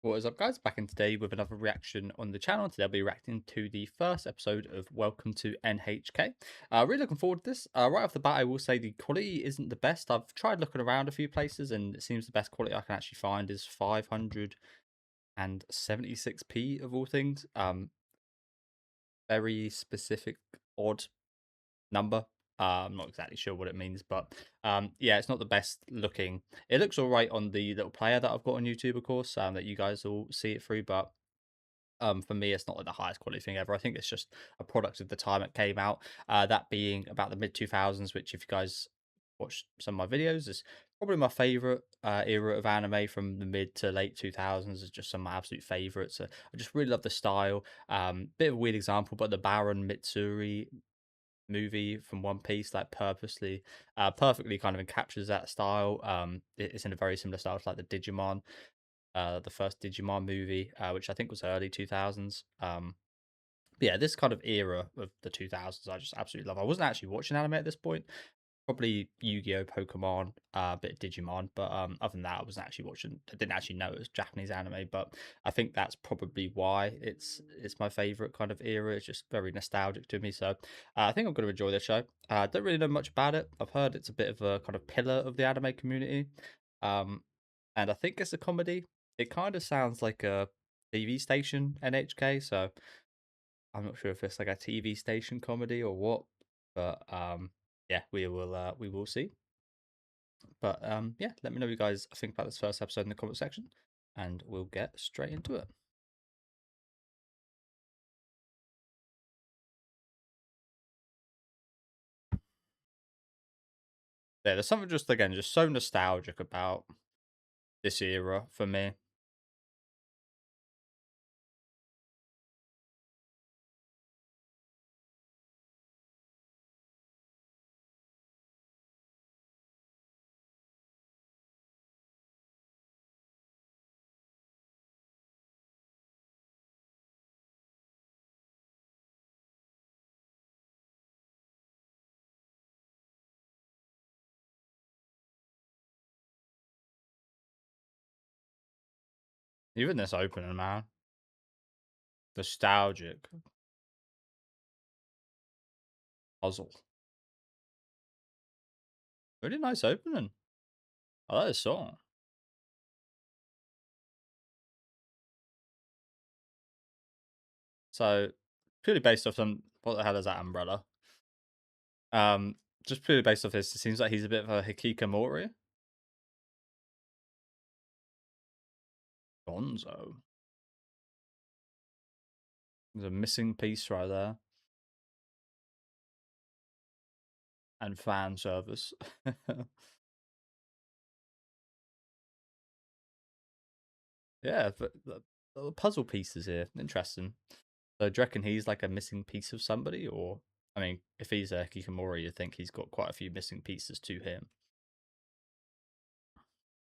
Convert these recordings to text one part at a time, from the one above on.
What is up, guys? Back in today with another reaction on the channel. Today I'll be reacting to the first episode of Welcome to NHK. Really looking forward to this. Right off the bat, I will say the quality isn't the best. I've tried looking around a few places, and it seems the best quality I can actually find is 576p of all things. Very specific, odd number. I'm not exactly sure what it means, but yeah, it's not the best looking. It looks all right on the little player that I've got on YouTube, of course, that you guys will see it through, but for me, it's not like the highest quality thing ever. I think it's just a product of the time it came out. That being about the mid 2000s, which, if you guys watch some of my videos, is probably my favorite era of anime from the mid to late 2000s. Is just some of my absolute favorites. I just really love the style. Bit of a weird example, but the Baron Mitsuri movie from One Piece, like perfectly kind of captures that style. It's in a very similar style to like the first Digimon movie, which I think was early 2000s. But yeah, this kind of era of the 2000s, I just absolutely love. I wasn't actually watching anime at this point. Probably Yu-Gi-Oh, Pokemon, a bit of Digimon, but other than that, I wasn't actually watching. I didn't actually know it was Japanese anime, but I think that's probably why it's my favorite kind of era. It's just very nostalgic to me. So I think I'm going to enjoy this show. I don't really know much about it. I've heard it's a bit of a kind of pillar of the anime community, um, and I think it's a comedy. It kind of sounds like a TV station, NHK. So I'm not sure if it's like a TV station comedy or what, but yeah, we will see. But yeah, let me know what you guys think about this first episode in the comment section, and we'll get straight into it. Yeah, there's something just again just so nostalgic about this era for me. Even this opening, man, nostalgic puzzle. Really nice opening. I like this song. So purely based off some what the hell is that umbrella? Um, just purely based off this, it seems like he's a bit of a hikikomori. Gonzo. There's a missing piece right there. And fan service. Yeah, but the puzzle pieces here. Interesting. So do you reckon he's like a missing piece of somebody? Or, I mean, if he's a hikikomori, you think he's got quite a few missing pieces to him.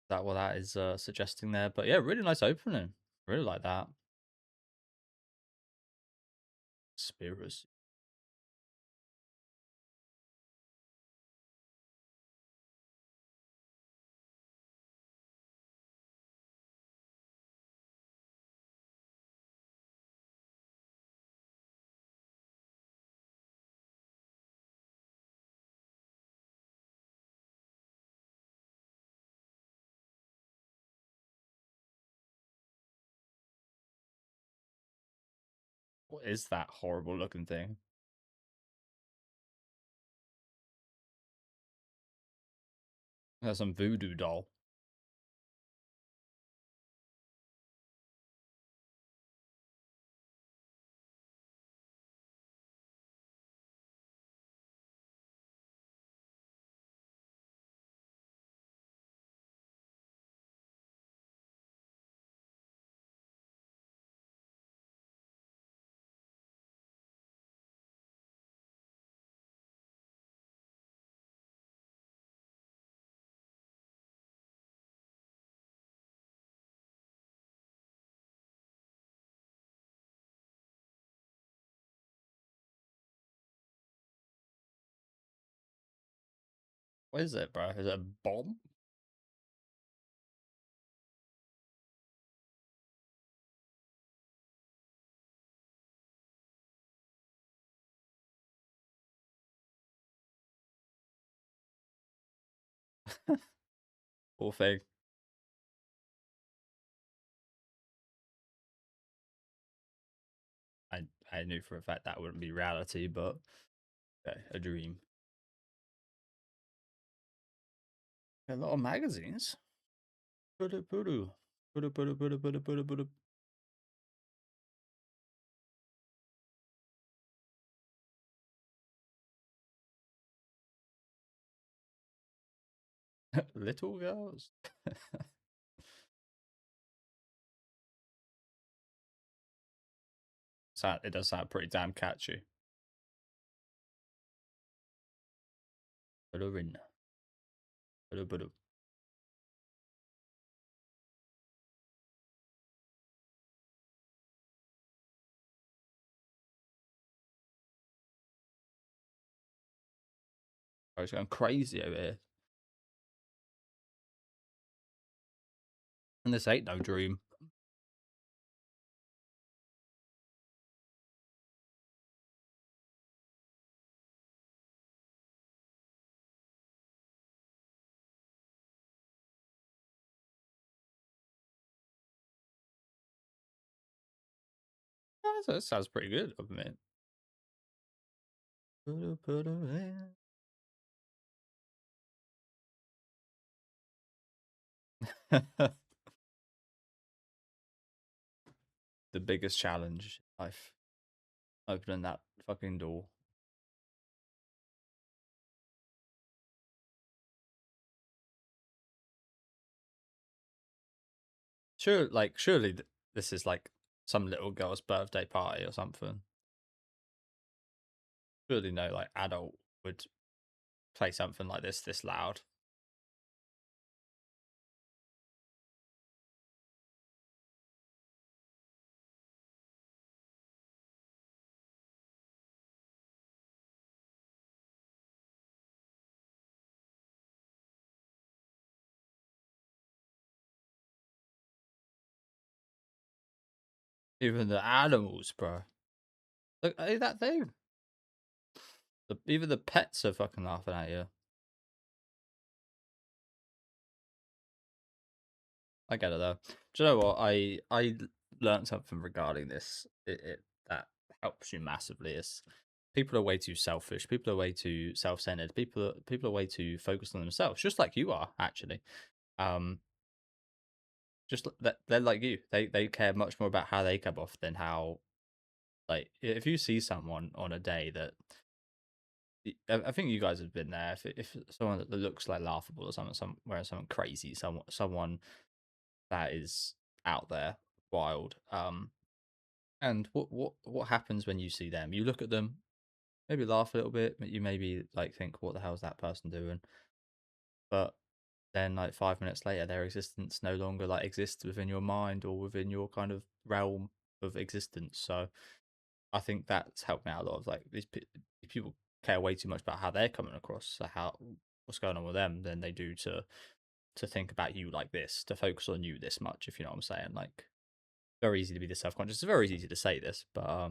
Is that what that is suggesting there? But yeah, really nice opening. Really like that. Conspiracy. What is that horrible looking thing? That's some voodoo doll. What is it, bro? Is it a bomb? Poor thing. I knew for a fact that wouldn't be reality, but okay, a dream. A lot of magazines. Puru puru. Puru puru puru puru puru puru. Little girls. It does sound pretty damn catchy. Pururin. Puru puru. I was going crazy over here. And this ain't no dream. Oh, that sounds pretty good of me. Puru puru. The biggest challenge in life. Opening that fucking door. Sure, like surely this is like some little girl's birthday party or something. Surely no like adult would play something like this loud. Even the animals, bro. Look at that thing. Even the pets are fucking laughing at you. I get it though. Do you know what? I learned something regarding this. It that helps you massively. Is people are way too selfish. People are way too self-centered. People are way too focused on themselves, just like you are actually. Um, just that they're like you. They care much more about how they come off than how like if you see someone on a day that I think you guys have been there. If someone that looks like laughable or something, wearing something crazy, someone that is out there, wild. And what happens when you see them? You look at them, maybe laugh a little bit, but you maybe like think, what the hell is that person doing? But then like 5 minutes later, their existence no longer like exists within your mind or within your kind of realm of existence. So I think that's helped me out a lot. Of like these people care way too much about how they're coming across, so how what's going on with them, than they do to think about you like this, to focus on you this much. If you know what I'm saying, like very easy to be this self conscious. It's very easy to say this, but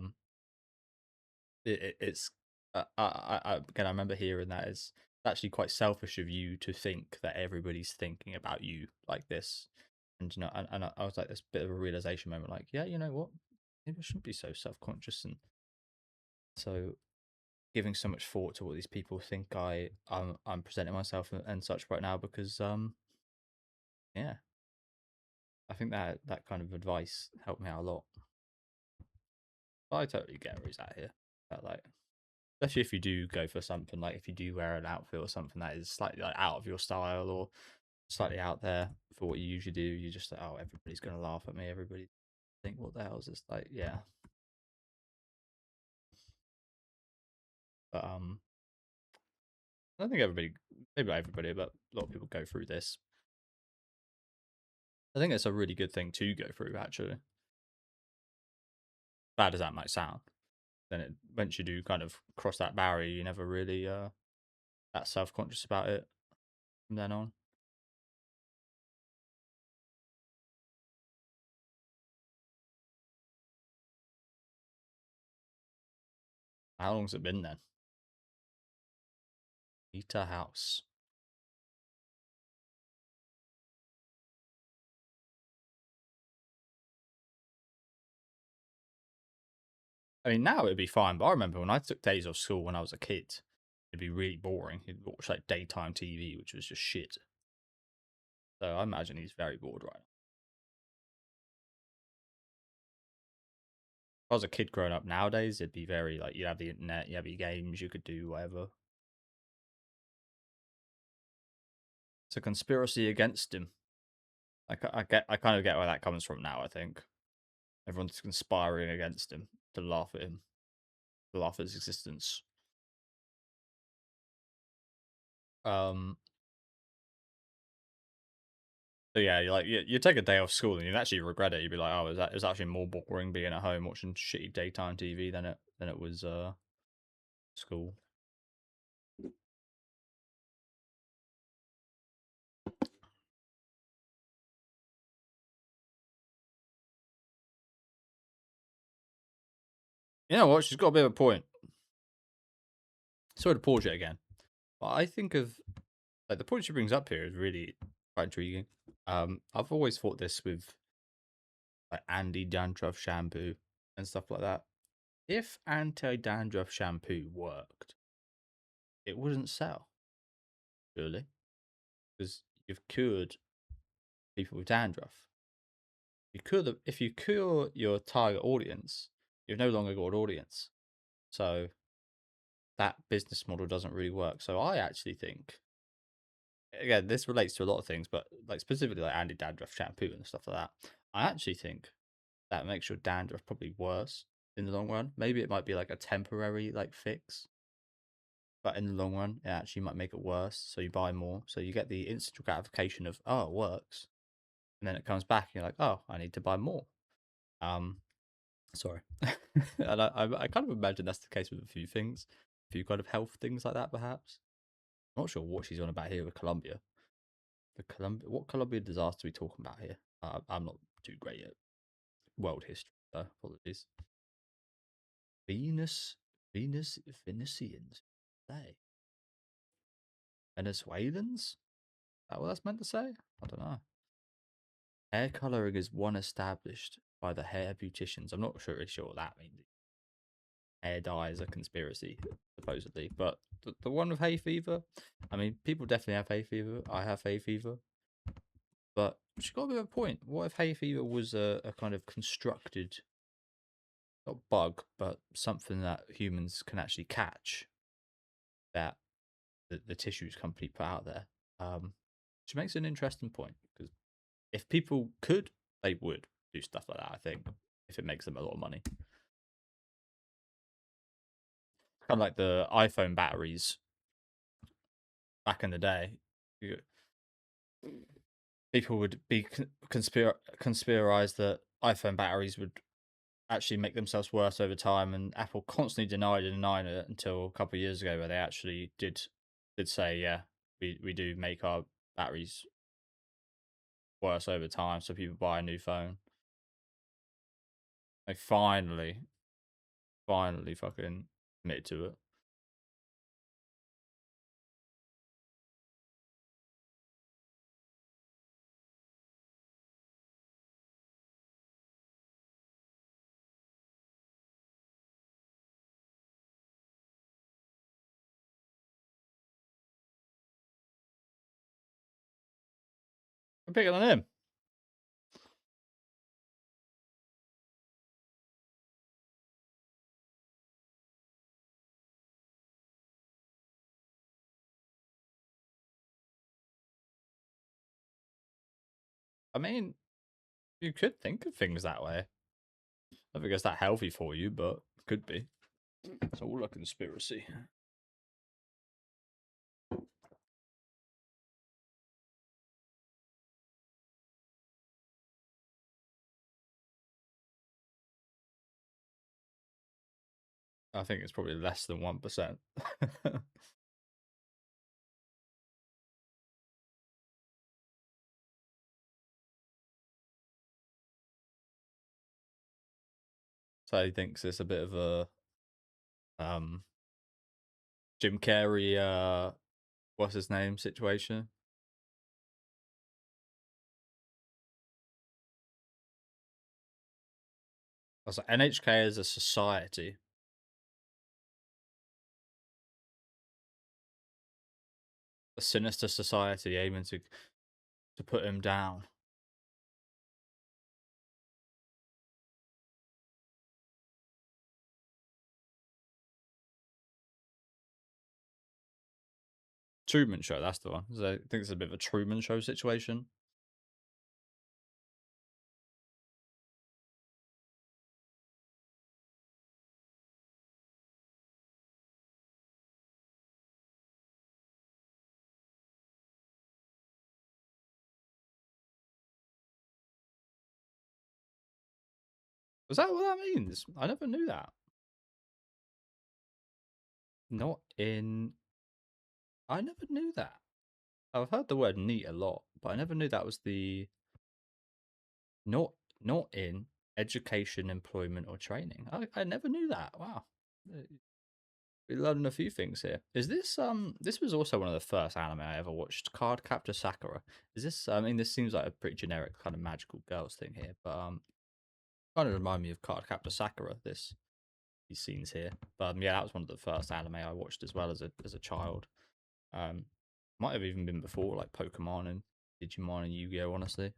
it's again, I remember hearing that it's actually quite selfish of you to think that everybody's thinking about you like this. And you know, I was like this bit of a realization moment, like, yeah, you know what? Maybe I shouldn't be so self conscious and so giving so much thought to what these people think I'm presenting myself and such right now because yeah, I think that kind of advice helped me out a lot. But I totally get where he's at here. That like especially if you do go for something like if you do wear an outfit or something that is slightly like out of your style or slightly out there for what you usually do, you just like, oh, everybody's gonna laugh at me, everybody think what the hell is this, like, yeah. But I don't think everybody, maybe not everybody, but a lot of people go through this. I think it's a really good thing to go through actually, bad as that might sound. Then it once you do kind of cross that barrier, you never really that self-conscious about it from then on. How long's it been then? Eat a house. I mean, now it'd be fine, but I remember when I took days off school when I was a kid, it'd be really boring. He'd watch like daytime TV, which was just shit. So I imagine he's very bored right now. If I was a kid growing up nowadays, it'd be very like you have the internet, you have your games, you could do whatever. It's a conspiracy against him. I kind of get where that comes from now. I think everyone's conspiring against him to laugh at him, to laugh at his existence. Um, so yeah, you take a day off school and you'd actually regret it. You'd be like, oh, is actually more boring being at home watching shitty daytime TV than it was school. You know what? She's got a bit of a point. Sorry to pause it again, but I think of like the point she brings up here is really quite intriguing. I've always thought this with like anti-dandruff shampoo and stuff like that. If anti-dandruff shampoo worked, it wouldn't sell, surely, because you've cured people with dandruff. If you cure your target audience, you've no longer got an audience. So that business model doesn't really work. So I actually think, again, this relates to a lot of things, but like specifically like anti-dandruff shampoo and stuff like that. I actually think that makes your dandruff probably worse in the long run. Maybe it might be like a temporary like fix, but in the long run, it actually might make it worse. So you buy more. So you get the instant gratification of, oh, it works, and then it comes back and you're like, oh, I need to buy more. Um, sorry, and I kind of imagine that's the case with a few things, a few kind of health things like that, perhaps. I'm not sure what she's on about here with Colombia. What Colombia disaster are we talking about here? I'm not too great at world history, so apologies. Venus, Venetians, they Venezuelans? Is that what that's meant to say? I don't know. Hair colouring is one established by the hair beauticians. I'm not sure what that means. Hair dye is a conspiracy, supposedly. But the one with hay fever, I mean, people definitely have hay fever. I have hay fever. But she got a bit of a point. What if hay fever was a kind of constructed, not bug, but something that humans can actually catch that the tissues company put out there? Which makes an interesting point because if people could, they would do stuff like that. I think if it makes them a lot of money, kind of like the iPhone batteries back in the day. People would be conspirized that iPhone batteries would actually make themselves worse over time, and Apple constantly denied and denied it until a couple of years ago, where they actually did say, yeah, we do make our batteries worse over time, so people buy a new phone. They finally fucking admitted to it. I'm picking on him. I mean, you could think of things that way. I think it's that healthy for you, but it could be. It's all a conspiracy. I think it's probably less than 1%. So he thinks it's a bit of a um Jim Carrey what's his name situation. I was like, NHK is a society, a sinister society aiming to put him down. Truman Show, that's the one. So I think it's a bit of a Truman Show situation. Was that what that means? I never knew that. Not in. I never knew that. I've heard the word neat a lot, but I never knew that was the not not in education, employment, or training. I never knew that. Wow. We're learning a few things here. Is this this was also one of the first anime I ever watched, Card Captor Sakura. Is this I mean this seems like a pretty generic kind of magical girls thing here, but kind of remind me of Card Captor Sakura, these scenes here. But yeah, that was one of the first anime I watched as well as a child. Um might have even been before like Pokemon and Digimon and Yu-Gi-Oh, honestly.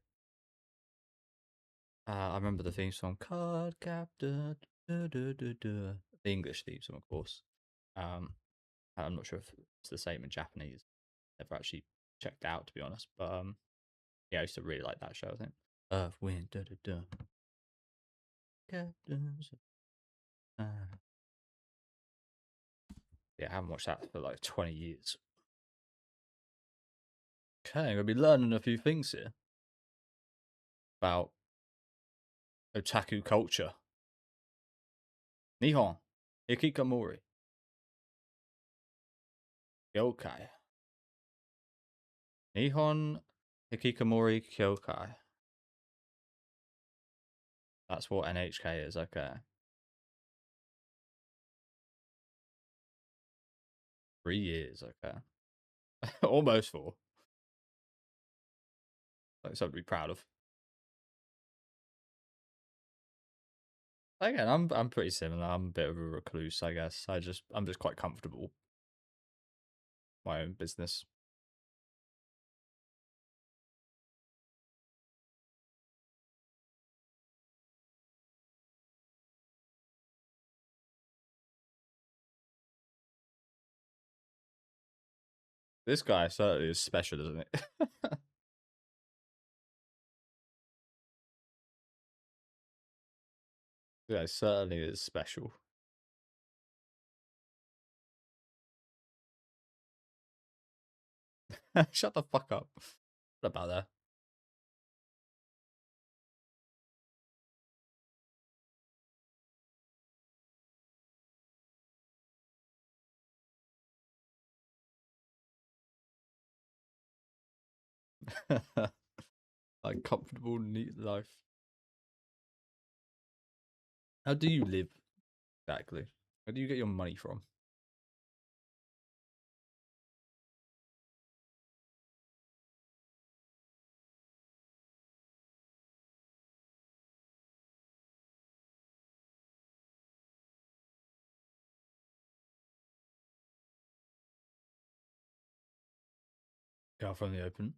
I remember the theme song Card Captor, the English theme song, of course. Um I'm not sure if it's the same in Japanese. Never actually checked out to be honest, but yeah, I used to really like that show. I think Earth, Wind, da da da, Captains. Uh, yeah, I haven't watched that for like 20 years. Okay, I'm gonna be learning a few things here about otaku culture. Nihon, hikikomori, kyokai. Nihon hikikomori kyokai. That's what NHK is. Okay, 3 years. Okay, almost four. Like something to be proud of. Again, I'm pretty similar. I'm a bit of a recluse, I guess. I'm just quite comfortable my own business. This guy certainly is special, isn't it? Yeah, certainly is special. Shut the fuck up. What about that? Like comfortable, neat life. How do you live exactly? Where do you get your money from? Go from the open.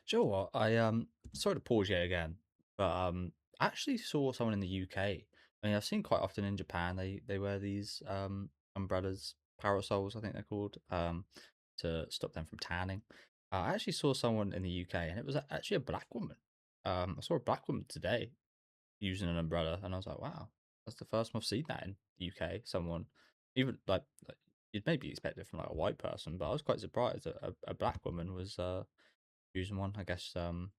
Sure. What? I sorry to pause you again, but I actually saw someone in the UK. I mean, I've seen quite often in Japan. They wear these umbrellas, parasols, I think they're called, to stop them from tanning. I actually saw someone in the UK, and it was actually a black woman. I saw a black woman today using an umbrella, and I was like, wow, that's the first time I've seen that in the UK. Someone, even like you'd maybe expect it from like a white person, but I was quite surprised that a black woman was using one. I guess I mean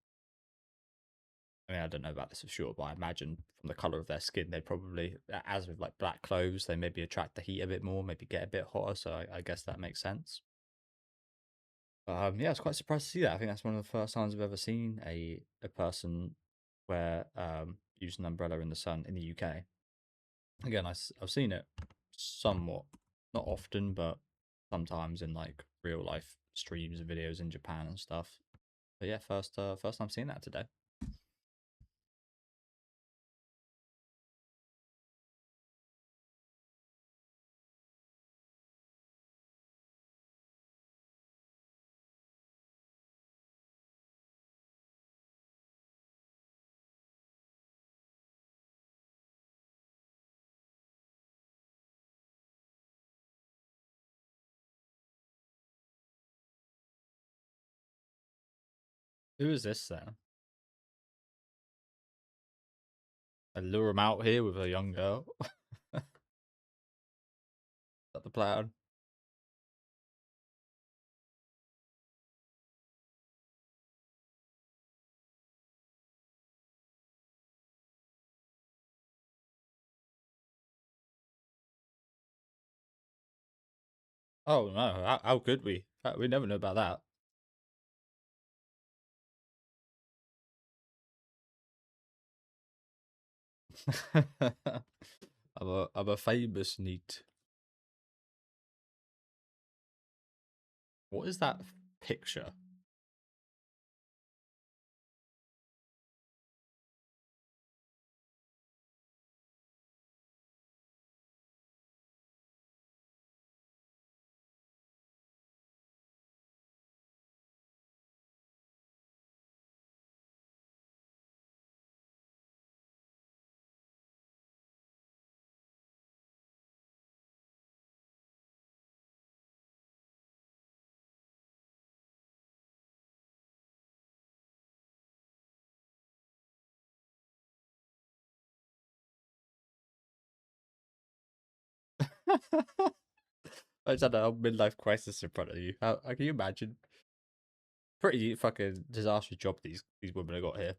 I don't know about this for sure, but I imagine from the color of their skin, they probably, as with like black clothes, they maybe attract the heat a bit more, maybe get a bit hotter. So I guess that makes sense. Yeah, I was quite surprised to see that. I think that's one of the first times I've ever seen a person wear use an umbrella in the sun in the UK. Again, I've seen it somewhat, not often, but sometimes in like real life streams and videos in Japan and stuff. But yeah, first time seeing that today. Who is this then? I lure him out here with a young girl. Is that the plan? Oh no, how could we? We never know about that. I'm a famous neat. What is that picture? I just had a midlife crisis in front of you. How can you imagine? Pretty fucking disastrous job these women have got here.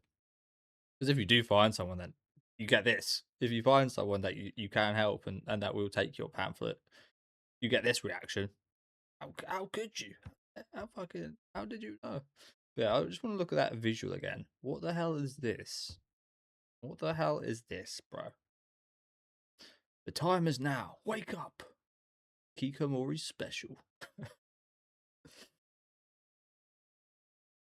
Because if you do find someone, then you get this. If you find someone that you can help and that will take your pamphlet, you get this reaction. How could you? How did you know? Yeah, I just want to look at that visual again. What the hell is this? What the hell is this, bro? The time is now. Wake up. Kikomori's special.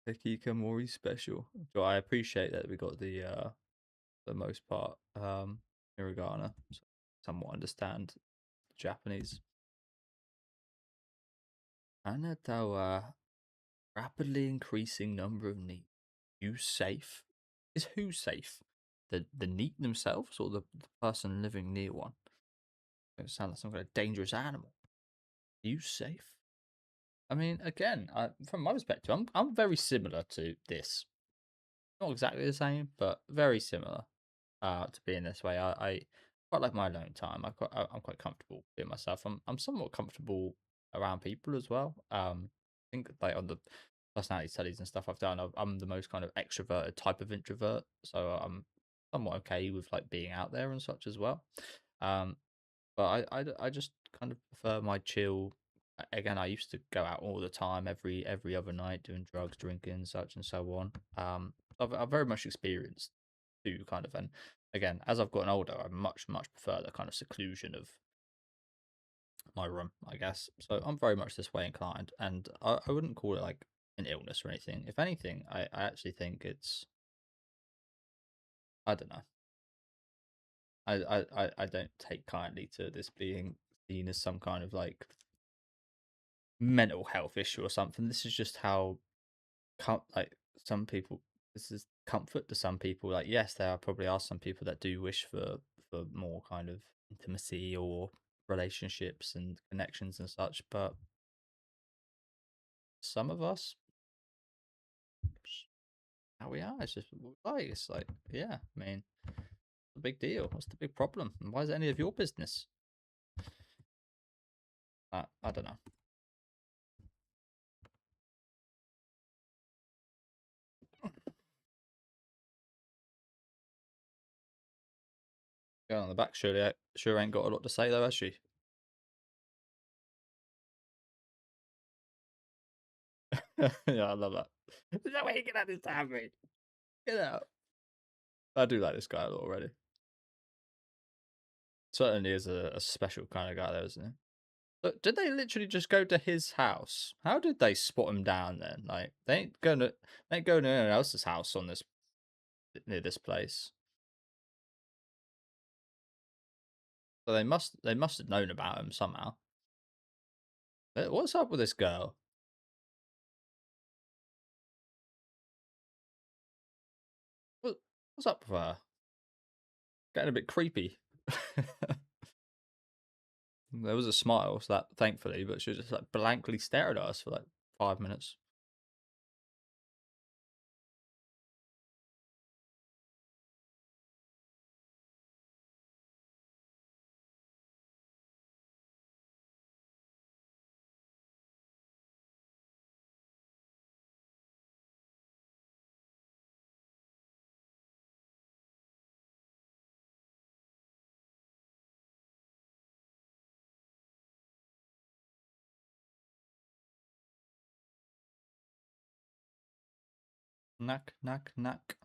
The Kikomori special. So I appreciate that we got the most part hiragana. So somewhat understand Japanese. Anata wa rapidly increasing number of neat. You safe? Is who safe? The neat themselves or the person living near one? It sounds like some kind of dangerous animal. You safe? I mean, again, from my perspective, I'm very similar to this. Not exactly the same, but very similar. To being this way, I quite like my alone time. I'm quite comfortable being myself. I'm somewhat comfortable around people as well. I think like on the personality studies and stuff I've done, I'm the most kind of extroverted type of introvert, so I'm somewhat okay with like being out there and such as well. Um, but I just kind of prefer my chill. Again, I used to go out all the time, every other night, doing drugs, drinking, such and so on. I've very much experienced too, kind of, and again, as I've gotten older, I much prefer the kind of seclusion of my room, I guess. So I'm very much this way inclined, and I wouldn't call it like an illness or anything. If anything, I actually think it's I don't know. I don't take kindly to this being seen as some kind of like mental health issue or something. This is just how like some people. This is comfort to some people. Like yes, there are probably are some people that do wish for more kind of intimacy or relationships and connections and such. But some of us, how we are, it's just like it's like yeah. I mean, the big deal. What's the big problem? And why is it any of your business? I don't know. Girl on the back surely sure ain't got a lot to say though, has she? Yeah, I love that. Is that way you get at this time, mate? Get out. I do like this guy a lot already. Certainly is a special kind of guy, though, isn't he? But did they literally just go to his house? How did they spot him down then? Like they ain't going to anyone else's house on this near this place. So they must have known about him somehow. What's up with this girl? What, what's up with her? Getting a bit creepy. There was a smile, so that thankfully, but she was just like blankly stared at us for like 5 minutes. Knack, knack, knack.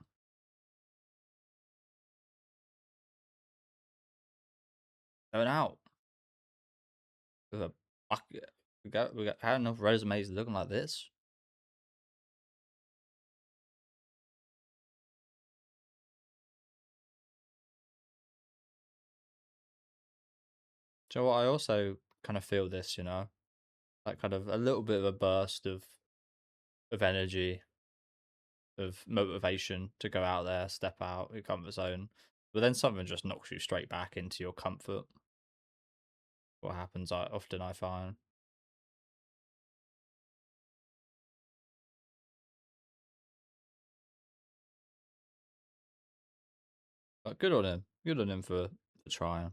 Going out with a bucket. We got had enough resumes looking like this. So what I also kind of feel this, like kind of a little bit of a burst of energy, of motivation to go out there, step out your comfort zone. But then something just knocks you straight back into your comfort. What happens I find. But good on him. Good on him for trying.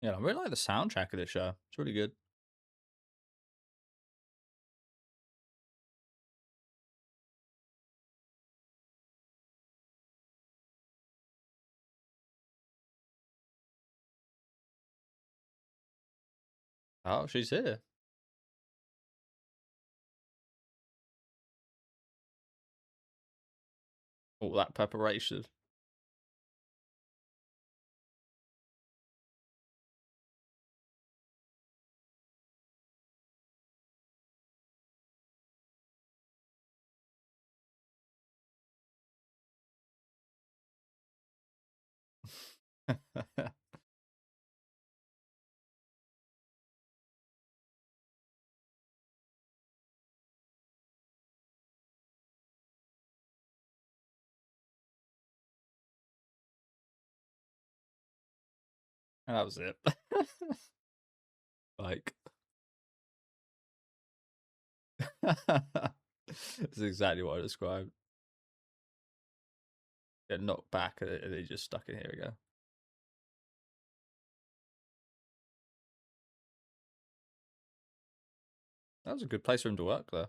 Yeah, I really like the soundtrack of this show. It's really good. Oh, she's here. All that preparation. And that was it. Like, that's exactly what I described. Get knocked back and they just stuck in here again. That was a good place for him to work, though.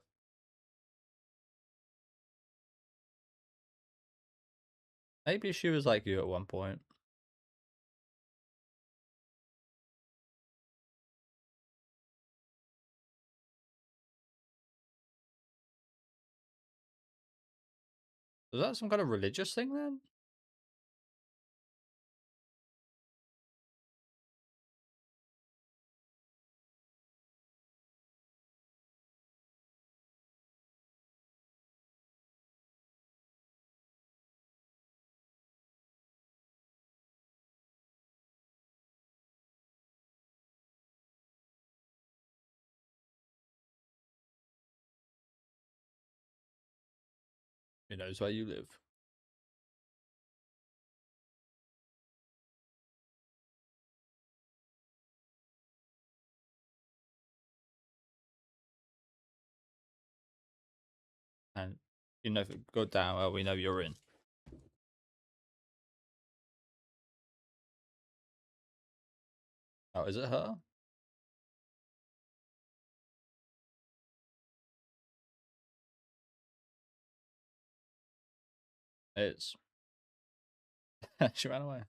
Maybe she was like you at one point. Was that some kind of religious thing then? He knows where you live. And if it go down well, we know you're in. Oh, is it her? It's. She ran away.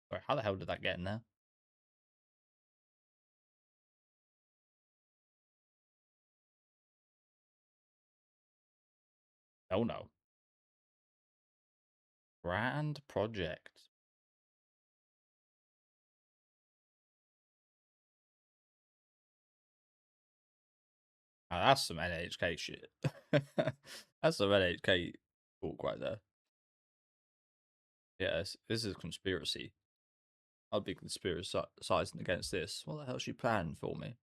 Sorry, how the hell did that get in there? Oh no. Grand project. Now, that's some NHK shit. That's some NHK talk right there. Yeah, this is conspiracy. I'll be conspiracizing against this. What the hell's she planning for me?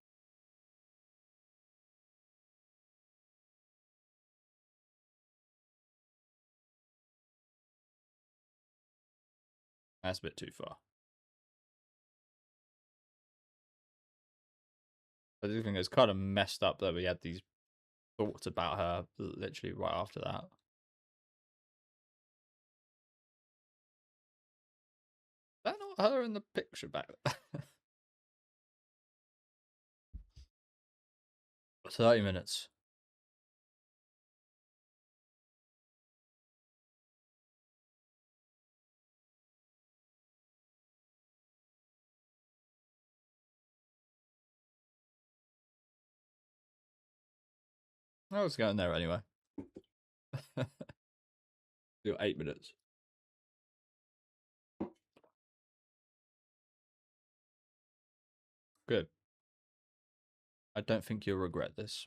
That's a bit too far. I do think it's kind of messed up that we had these thoughts about her literally right after that. Is that not her in the picture back there? 30 minutes. I was going there anyway. Do 8 minutes. Good. I don't think you'll regret this.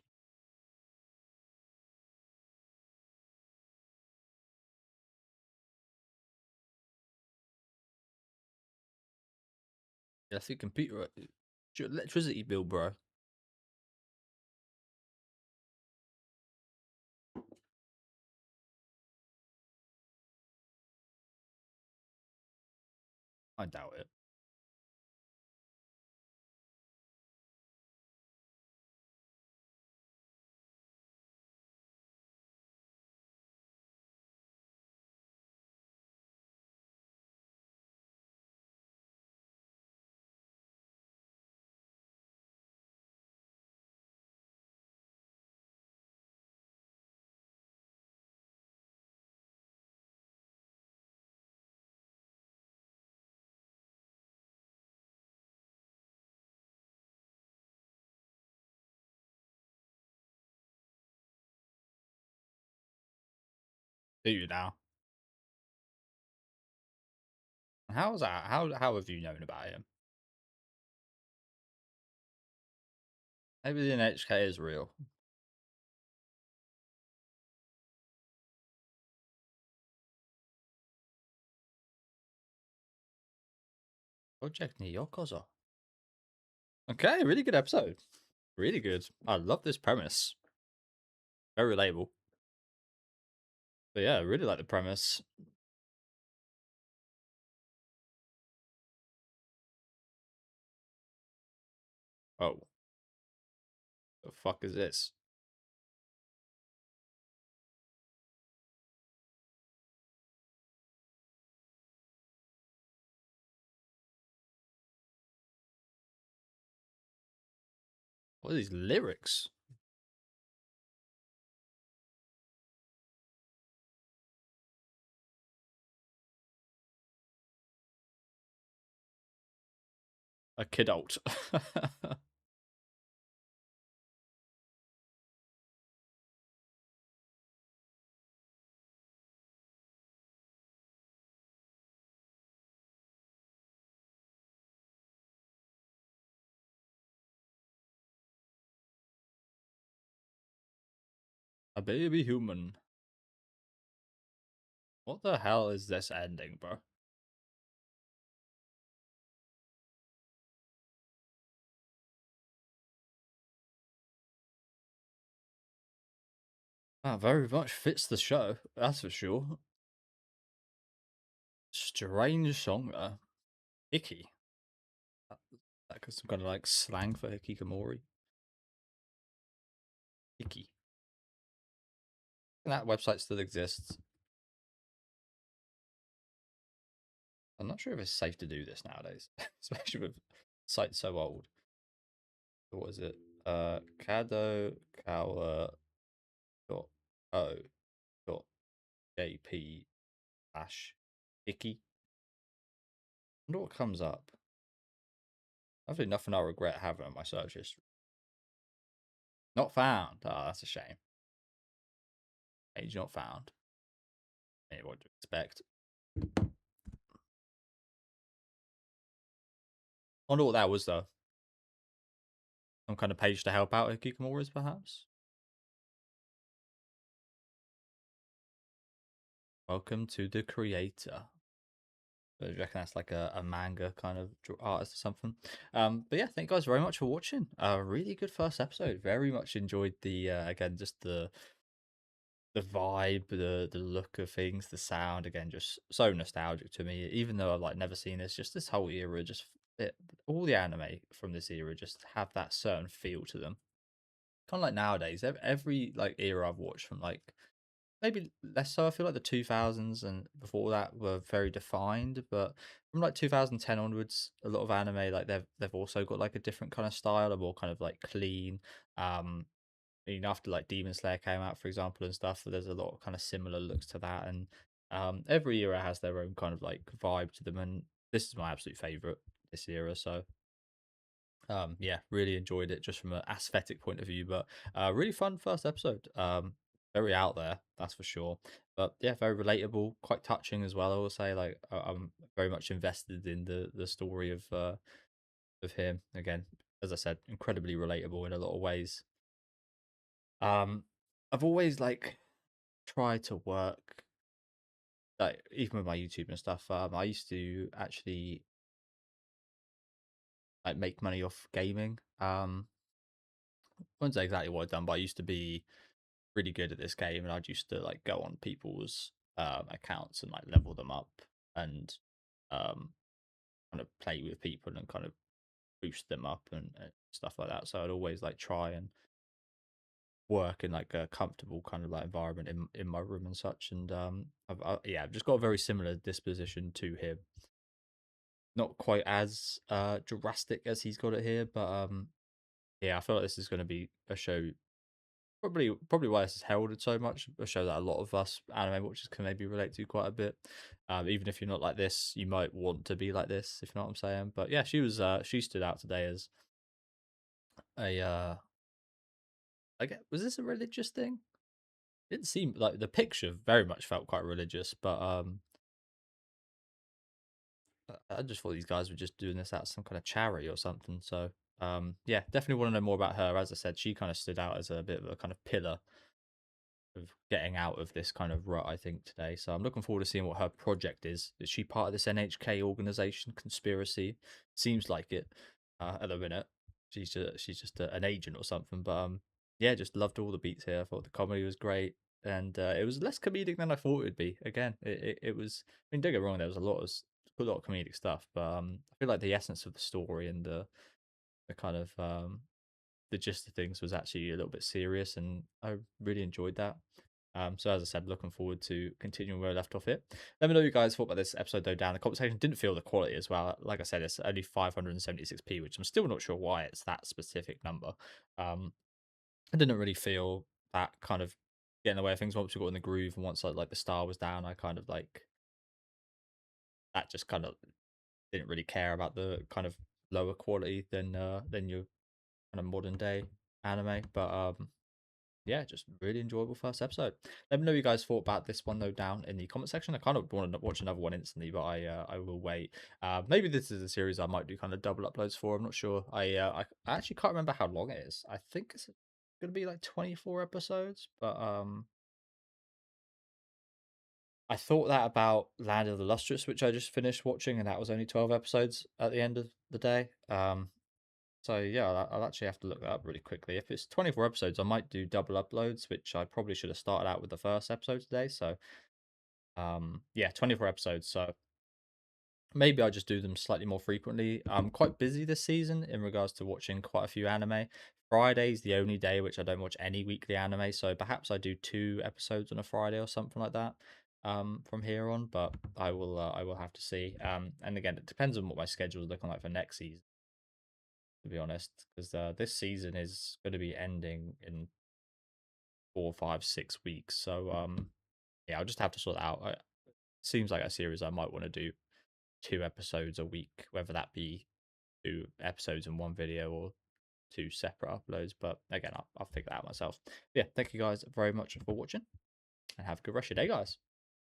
That's your computer. It's your electricity bill, bro. I doubt it. Do you now? How's that? How have you known about him? Maybe the NHK is real. Project ni yo koso. Okay, really good episode. Really good. I love this premise. Very relatable. But yeah, I really like the premise. Oh, the fuck is this? What are these lyrics? A kidult. A baby human. What the hell is this ending, bro? That very much fits the show, that's for sure. Strange song there. Icky. That some kind of like slang for hikikomori. Icky. That website still exists. I'm not sure if it's safe to do this nowadays, especially with sites so old. What is it? Kado Kawa dot o dot jp slash icky. I wonder what comes up. Hopefully nothing I'll regret having on my search history. Not found. Oh, that's a shame. Age not found. Hey, what to expect? I wonder what that was though. Some kind of page to help out Hikikomoris, perhaps. Welcome to the creator. I reckon that's like a manga kind of artist or something. But yeah, thank you guys very much for watching. Really good first episode. Very much enjoyed the again just the vibe, the look of things, the sound. Again, just so nostalgic to me. Even though I've like never seen this, just this whole era, just all the anime from this era just have that certain feel to them. Kind of like nowadays, every like era I've watched from like maybe less so. I feel like the 2000s and before that were very defined, but from like 2010 onwards, a lot of anime like they've also got like a different kind of style, a more kind of like clean. Um, after like Demon Slayer came out, for example, and stuff, there's a lot of kind of similar looks to that, and every era has their own kind of like vibe to them, and this is my absolute favorite this era. So yeah, really enjoyed it just from an aesthetic point of view, but really fun first episode. Very out there, that's for sure. But yeah, very relatable, quite touching as well. I will say, like I'm very much invested in the story of him. Again, as I said, incredibly relatable in a lot of ways. Um, I've always like tried to work like even with my YouTube and stuff. I used to actually like make money off gaming. I won't say exactly what I've done, but I used to be really good at this game, and I used to like go on people's accounts and like level them up and um, kind of play with people and kind of boost them up and stuff like that. So I'd always like try and work in like a comfortable kind of like environment in my room and such. And yeah, I've just got a very similar disposition to him. Not quite as drastic as he's got it here, but yeah, I feel like this is going to be a show. Probably why this is heralded so much. A show that a lot of us anime watchers can maybe relate to quite a bit. Even if you're not like this, you might want to be like this, if you know what I'm saying. But yeah, she stood out today as a I get was this a religious thing? It didn't seem like the picture very much felt quite religious, but I just thought these guys were just doing this out of some kind of charity or something. So yeah, definitely want to know more about her. As I said, she kind of stood out as a bit of a kind of pillar of getting out of this kind of rut, I think, today. So I'm looking forward to seeing what her project is. Is she part of this NHK organization conspiracy? Seems like it at the minute. She's just an agent or something. But yeah, just loved all the beats here. I thought the comedy was great, and it was less comedic than I thought it would be. Again, it was. I mean, don't get me wrong, there was a lot of comedic stuff, but I feel like the essence of the story and the kind of the gist of things was actually a little bit serious, and I really enjoyed that. So as I said, looking forward to continuing where I left off here. Let me know what you guys thought about this episode though down. The conversation didn't feel the quality as well. Like I said, it's only 576p, which I'm still not sure why it's that specific number. I didn't really feel that kind of get in the way of things once we got in the groove and once like the star was down, I kind of like that just kind of didn't really care about the kind of lower quality than your kind of modern day anime. But yeah, just really enjoyable first episode. Let me know what you guys thought about this one though down in the comment section. I kind of want to watch another one instantly, but I will wait. Maybe this is a series I might do kind of double uploads for. I'm not sure. I actually can't remember how long it is. I think it's gonna be like 24 episodes, but I thought that about Land of the Lustrous, which I just finished watching, and that was only 12 episodes at the end of the day. So yeah, I'll actually have to look that up really quickly. If it's 24 episodes, I might do double uploads, which I probably should have started out with the first episode today. So yeah, 24 episodes. So maybe I'll just do them slightly more frequently. I'm quite busy this season in regards to watching quite a few anime. Friday's the only day which I don't watch any weekly anime, so perhaps I do 2 episodes on a Friday or something like that from here on, but I will have to see. And again, it depends on what my schedule is looking like for next season, to be honest, because this season is going to be ending in 4, 5, 6 weeks. So yeah, I'll just have to sort that out. It seems like a series I might want to do 2 episodes a week, whether that be 2 episodes in one video or 2 separate uploads. But again, I'll figure that out myself. Yeah, thank you guys very much for watching. and have a good rest of your day, guys.